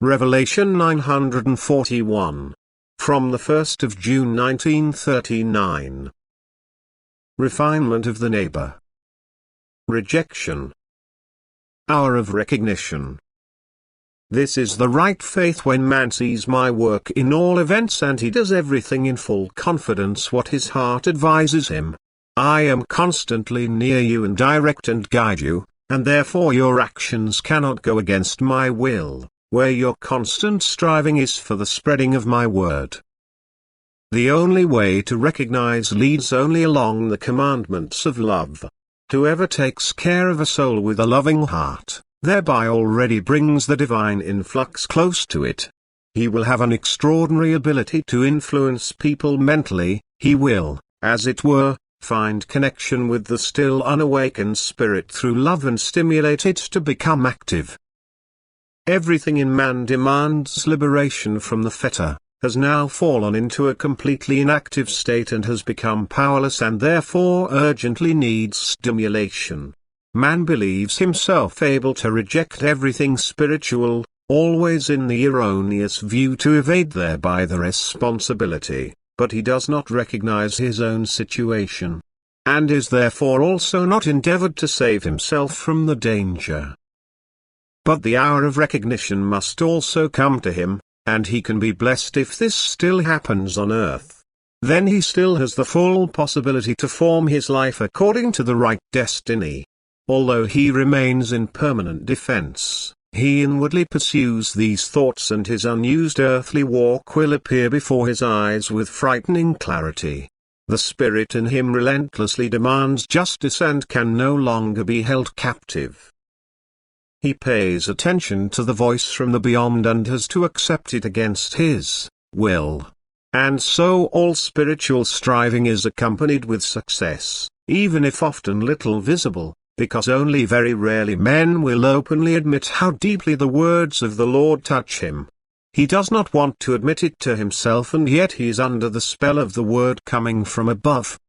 Revelation 941. From the 1st of June 1939. Refinement of the neighbor. Rejection. Hour of recognition. This is the right faith when man sees my work in all events and he does everything in full confidence what his heart advises him. I am constantly near you and direct and guide you, and therefore your actions cannot go against my will, where your constant striving is for the spreading of my word. The only way to recognize leads only along the commandments of love. Whoever takes care of a soul with a loving heart, thereby already brings the divine influx close to it. He will have an extraordinary ability to influence people mentally. He will, as it were, find connection with the still unawakened spirit through love and stimulate it to become active. Everything in man demands liberation from the fetter, has now fallen into a completely inactive state and has become powerless and therefore urgently needs stimulation. Man believes himself able to reject everything spiritual, always in the erroneous view to evade thereby the responsibility, but he does not recognize his own situation, and is therefore also not endeavored to save himself from the danger. But the hour of recognition must also come to him, and he can be blessed if this still happens on earth. Then he still has the full possibility to form his life according to the right destiny. Although he remains in permanent defense, he inwardly pursues these thoughts and his unused earthly walk will appear before his eyes with frightening clarity. The spirit in him relentlessly demands justice and can no longer be held captive. He pays attention to the voice from the beyond and has to accept it against his will. And so all spiritual striving is accompanied with success, even if often little visible, because only very rarely men will openly admit how deeply the words of the Lord touch him. He does not want to admit it to himself and yet he is under the spell of the word coming from above.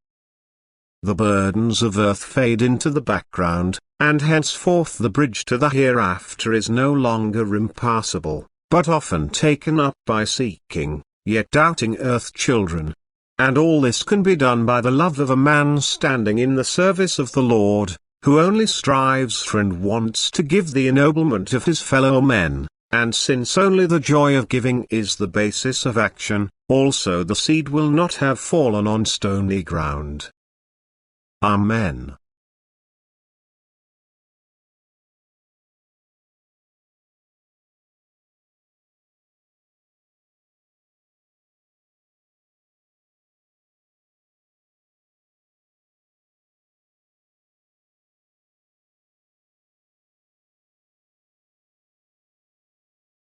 The burdens of earth fade into the background, and henceforth the bridge to the hereafter is no longer impassable, but often taken up by seeking, yet doubting earth children. And all this can be done by the love of a man standing in the service of the Lord, who only strives for and wants to give the ennoblement of his fellow men, and since only the joy of giving is the basis of action, also the seed will not have fallen on stony ground. Amen.